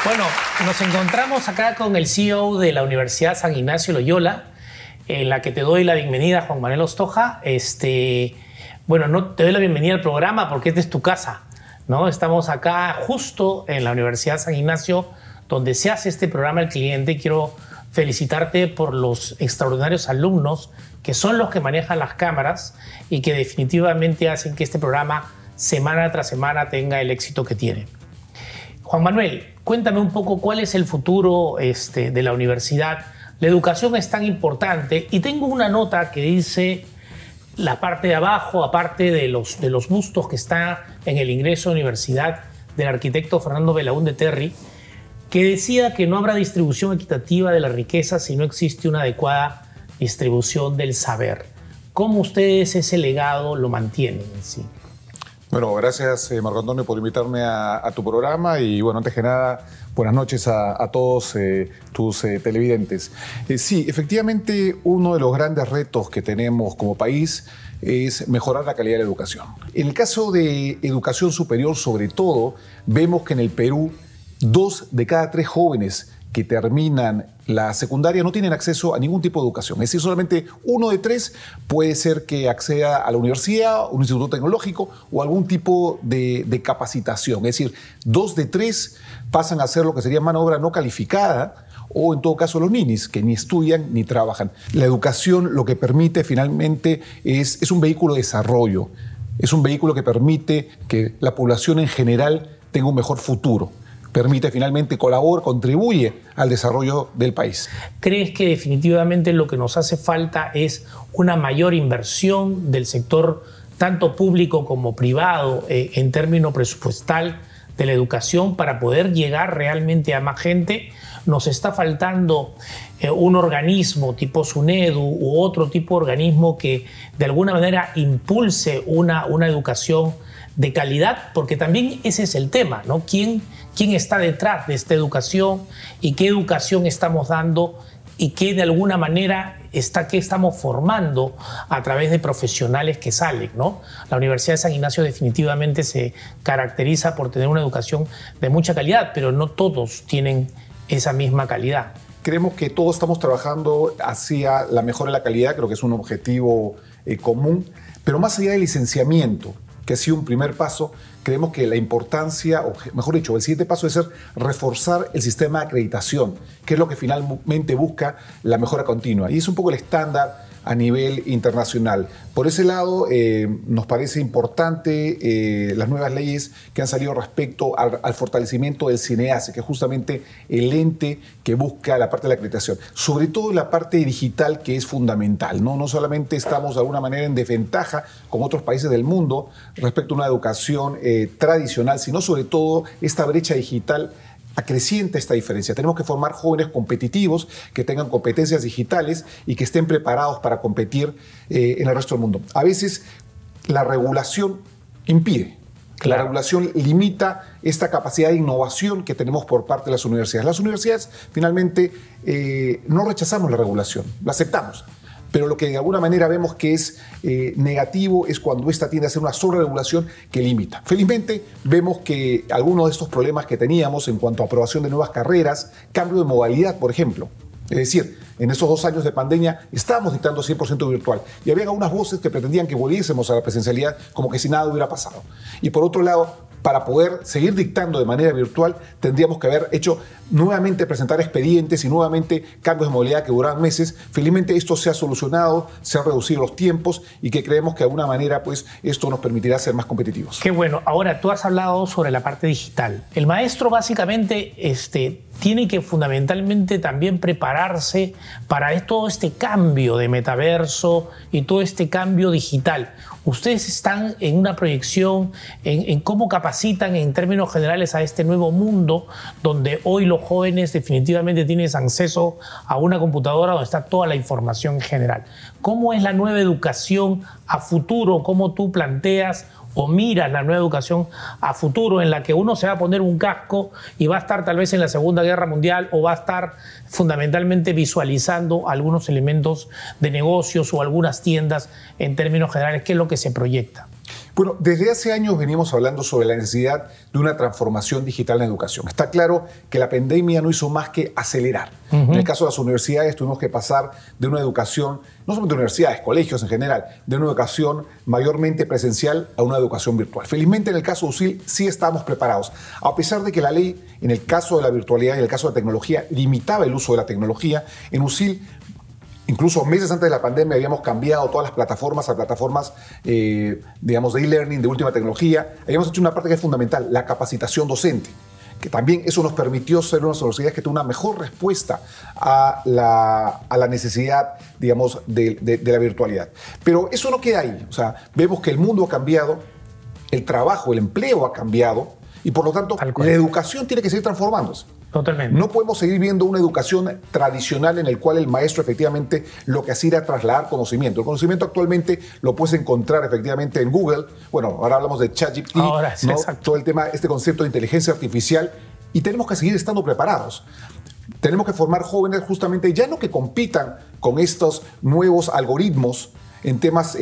Bueno, nos encontramos acá con el CEO de la Universidad San Ignacio Loyola, en la que te doy la bienvenida, Juan Manuel Ostoja. Bueno, no te doy la bienvenida al programa porque esta es tu casa, ¿no? Estamos acá justo en la Universidad San Ignacio, donde se hace este programa El Cliente. Quiero felicitarte por los extraordinarios alumnos que son los que manejan las cámaras y que definitivamente hacen que este programa semana tras semana tenga el éxito que tiene. Juan Manuel, cuéntame un poco cuál es el futuro de la universidad. La educación es tan importante y tengo una nota que dice la parte de abajo, aparte de los bustos que está en el ingreso a la universidad del arquitecto Fernando Belaúnde Terry, que decía que no habrá distribución equitativa de la riqueza si no existe una adecuada distribución del saber. ¿Cómo ustedes ese legado lo mantienen en sí? Bueno, gracias Marco Antonio por invitarme a tu programa y bueno, antes que nada, buenas noches a todos tus televidentes. Sí, efectivamente uno de los grandes retos que tenemos como país es mejorar la calidad de la educación. En el caso de educación superior sobre todo, vemos que en el Perú 2 de cada 3 jóvenes que terminan la secundaria no tienen acceso a ningún tipo de educación. Es decir, solamente 1 de 3 puede ser que acceda a la universidad, un instituto tecnológico o algún tipo de capacitación. Es decir, 2 de 3 pasan a ser lo que sería mano de obra no calificada o en todo caso los ninis, que ni estudian ni trabajan. La educación lo que permite finalmente es un vehículo de desarrollo. Es un vehículo que permite que la población en general tenga un mejor futuro. Permite finalmente contribuye al desarrollo del país. ¿Crees que definitivamente lo que nos hace falta es una mayor inversión del sector, tanto público como privado, en términos presupuestal de la educación para poder llegar realmente a más gente? ¿Nos está faltando un organismo tipo SUNEDU u otro tipo de organismo que de alguna manera impulse una educación de calidad? Porque también ese es el tema, ¿no? ¿Quién está detrás de esta educación y qué educación estamos dando y qué de alguna manera qué estamos formando a través de profesionales que salen, ¿no? La Universidad de San Ignacio definitivamente se caracteriza por tener una educación de mucha calidad, pero no todos tienen esa misma calidad. Creemos que todos estamos trabajando hacia la mejora de la calidad, creo que es un objetivo común, pero más allá del licenciamiento, que ha sido un primer paso, creemos que la importancia, o mejor dicho, el siguiente paso debe ser reforzar el sistema de acreditación, que es lo que finalmente busca la mejora continua. Y es un poco el estándar a nivel internacional. Por ese lado, nos parece importante las nuevas leyes que han salido respecto al fortalecimiento del CINEACE, que es justamente el ente que busca la parte de la acreditación. Sobre todo la parte digital, que es fundamental, ¿no? No solamente estamos de alguna manera en desventaja con otros países del mundo respecto a una educación tradicional, sino sobre todo esta brecha digital acrecienta esta diferencia. Tenemos que formar jóvenes competitivos que tengan competencias digitales y que estén preparados para competir en el resto del mundo. A veces la regulación impide. Claro. La regulación limita esta capacidad de innovación que tenemos por parte de las universidades. Las universidades finalmente no rechazamos la regulación, la aceptamos. Pero lo que de alguna manera vemos que es negativo es cuando esta tiende a ser una sobreregulación que limita. Felizmente vemos que algunos de estos problemas que teníamos en cuanto a aprobación de nuevas carreras, cambio de modalidad, por ejemplo, es decir, en esos 2 años de pandemia estábamos dictando 100% virtual y había algunas voces que pretendían que volviésemos a la presencialidad como que si nada hubiera pasado. Y por otro lado, para poder seguir dictando de manera virtual, tendríamos que haber hecho nuevamente presentar expedientes y nuevamente cambios de modalidad que duraban meses. Felizmente esto se ha solucionado, se han reducido los tiempos y que creemos que de alguna manera pues, esto nos permitirá ser más competitivos. Qué bueno. Ahora, tú has hablado sobre la parte digital. El maestro básicamente tiene que fundamentalmente también prepararse para todo este cambio de metaverso y todo este cambio digital. Ustedes están en una proyección en cómo capacitan en términos generales a este nuevo mundo donde hoy los jóvenes definitivamente tienen acceso a una computadora donde está toda la información en general. ¿Cómo es la nueva educación a futuro? ¿Cómo tú planteas o miras la nueva educación a futuro en la que uno se va a poner un casco y va a estar tal vez en la Segunda Guerra Mundial o va a estar fundamentalmente visualizando algunos elementos de negocios o algunas tiendas en términos generales? ¿Qué es lo que se proyecta? Bueno, desde hace años venimos hablando sobre la necesidad de una transformación digital en la educación. Está claro que la pandemia no hizo más que acelerar. En el caso de las universidades tuvimos que pasar de una educación, no solamente universidades, colegios en general, de una educación mayormente presencial a una educación virtual. Felizmente en el caso de USIL sí estábamos preparados, a pesar de que la ley en el caso de la virtualidad y en el caso de la tecnología limitaba el uso de la tecnología. En USIL, incluso meses antes de la pandemia, habíamos cambiado todas las plataformas a plataformas, digamos, de e-learning, de última tecnología. Habíamos hecho una parte que es fundamental, la capacitación docente, que también eso nos permitió ser unas universidades que tuvo una mejor respuesta a la necesidad, digamos, de la virtualidad. Pero eso no queda ahí. O sea, vemos que el mundo ha cambiado, el trabajo, el empleo ha cambiado, y por lo tanto, la educación tiene que seguir transformándose. Totalmente. No podemos seguir viendo una educación tradicional en la cual el maestro efectivamente lo que hacía era trasladar conocimiento. El conocimiento actualmente lo puedes encontrar efectivamente en Google. Bueno, ahora hablamos de ChatGPT, ahora, sí, ¿no? Todo el tema, este concepto de inteligencia artificial, y tenemos que seguir estando preparados. Tenemos que formar jóvenes justamente ya no que compitan con estos nuevos algoritmos en temas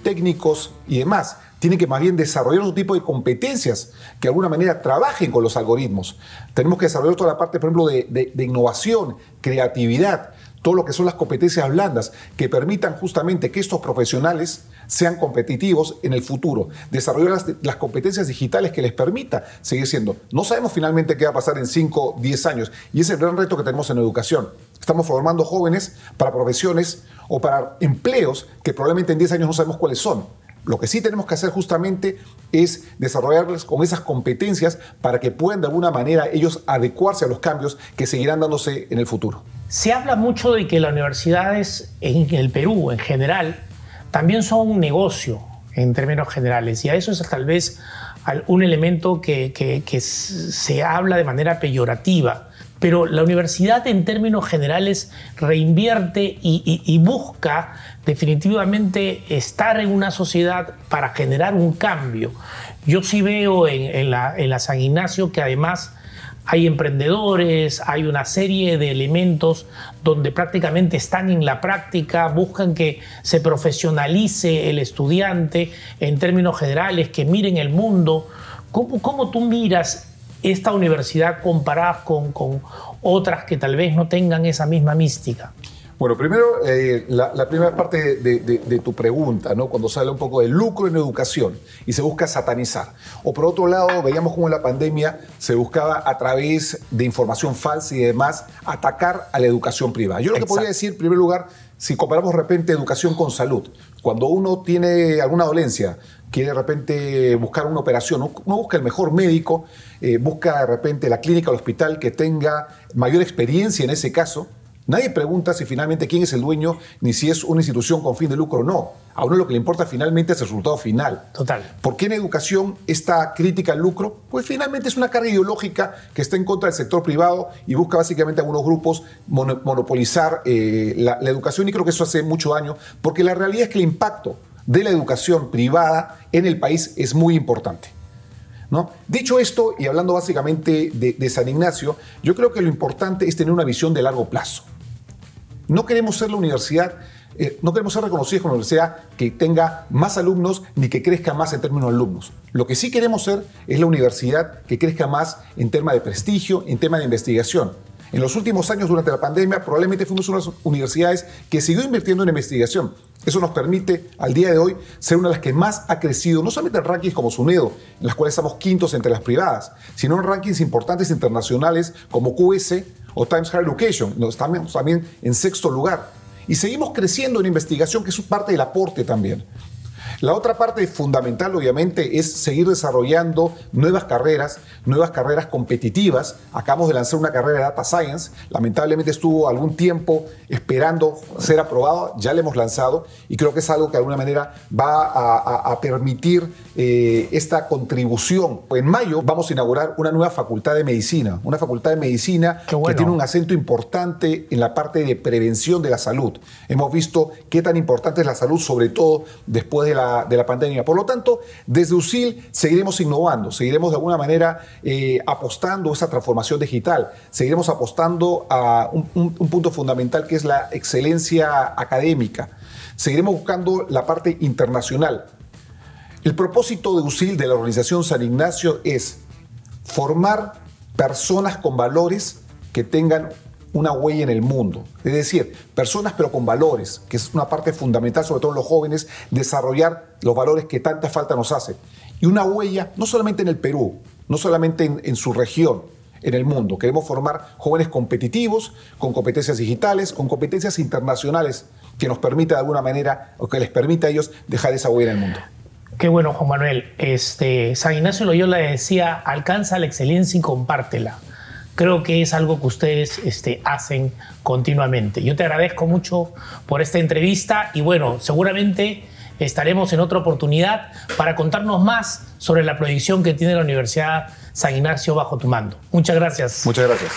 técnicos y demás. Tienen que más bien desarrollar otro tipo de competencias que de alguna manera trabajen con los algoritmos. Tenemos que desarrollar toda la parte, por ejemplo, de innovación, creatividad, todo lo que son las competencias blandas que permitan justamente que estos profesionales sean competitivos en el futuro. Desarrollar las competencias digitales que les permita seguir siendo. No sabemos finalmente qué va a pasar en 5, 10 años, y ese es el gran reto que tenemos en educación. Estamos formando jóvenes para profesiones o para empleos que probablemente en 10 años no sabemos cuáles son. Lo que sí tenemos que hacer justamente es desarrollarles con esas competencias para que puedan de alguna manera ellos adecuarse a los cambios que seguirán dándose en el futuro. Se habla mucho de que las universidades en el Perú en general también son un negocio en términos generales, y a eso es tal vez un elemento que se habla de manera peyorativa. Pero la universidad en términos generales reinvierte y busca definitivamente estar en una sociedad para generar un cambio. Yo sí veo en la San Ignacio que además hay emprendedores, hay una serie de elementos donde prácticamente están en la práctica, buscan que se profesionalice el estudiante en términos generales, que miren el mundo. ¿Cómo tú miras esta universidad comparada con otras que tal vez no tengan esa misma mística? Bueno, primero, la primera parte de tu pregunta, ¿no? Cuando se habla un poco de lucro en educación y se busca satanizar. O por otro lado, veíamos cómo en la pandemia se buscaba a través de información falsa y demás atacar a la educación privada. Yo lo que podría decir, en primer lugar, si comparamos de repente educación con salud, cuando uno tiene alguna dolencia, quiere de repente buscar una operación, uno busca el mejor médico, busca de repente la clínica o el hospital que tenga mayor experiencia en ese caso. Nadie pregunta si finalmente quién es el dueño, ni si es una institución con fin de lucro o no. A uno lo que le importa finalmente es el resultado final. Total. ¿Por qué en educación esta crítica al lucro? Pues finalmente es una carga ideológica que está en contra del sector privado y busca básicamente a algunos grupos monopolizar la educación, y creo que eso hace mucho daño, porque la realidad es que el impacto de la educación privada en el país es muy importante, ¿no? Dicho esto, y hablando básicamente de San Ignacio, yo creo que lo importante es tener una visión de largo plazo. No queremos ser la universidad, no queremos ser reconocidos como una universidad que tenga más alumnos ni que crezca más en términos de alumnos. Lo que sí queremos ser es la universidad que crezca más en temas de prestigio, en temas de investigación. En los últimos años, durante la pandemia, probablemente fuimos una de las universidades que siguió invirtiendo en investigación. Eso nos permite, al día de hoy, ser una de las que más ha crecido, no solamente en rankings como SUNEDO, en las cuales estamos quintos entre las privadas, sino en rankings importantes internacionales como QS o Times Higher Education. Estamos también en sexto lugar. Y seguimos creciendo en investigación, que es parte del aporte también. La otra parte fundamental, obviamente, es seguir desarrollando nuevas carreras competitivas. Acabamos de lanzar una carrera de Data Science. Lamentablemente estuvo algún tiempo esperando ser aprobado. Ya la hemos lanzado y creo que es algo que de alguna manera va a permitir esta contribución. En mayo vamos a inaugurar una nueva facultad de medicina. Una facultad de medicina que tiene un acento importante en la parte de prevención de la salud. Hemos visto qué tan importante es la salud, sobre todo después de la pandemia. Por lo tanto, desde USIL seguiremos innovando, seguiremos de alguna manera apostando a esa transformación digital, seguiremos apostando a un punto fundamental que es la excelencia académica, seguiremos buscando la parte internacional. El propósito de USIL, de la Organización San Ignacio, es formar personas con valores que tengan una huella en el mundo. Es decir, personas pero con valores, que es una parte fundamental, sobre todo en los jóvenes, desarrollar los valores que tanta falta nos hacen. Y una huella no solamente en el Perú, no solamente en su región, en el mundo. Queremos formar jóvenes competitivos, con competencias digitales, con competencias internacionales, que nos permita de alguna manera, o que les permita a ellos dejar esa huella en el mundo. Qué bueno, Juan Manuel. San Ignacio de Loyola decía, alcanza la excelencia y compártela. Creo que es algo que ustedes hacen continuamente. Yo te agradezco mucho por esta entrevista y bueno, seguramente estaremos en otra oportunidad para contarnos más sobre la proyección que tiene la Universidad San Ignacio bajo tu mando. Muchas gracias. Muchas gracias.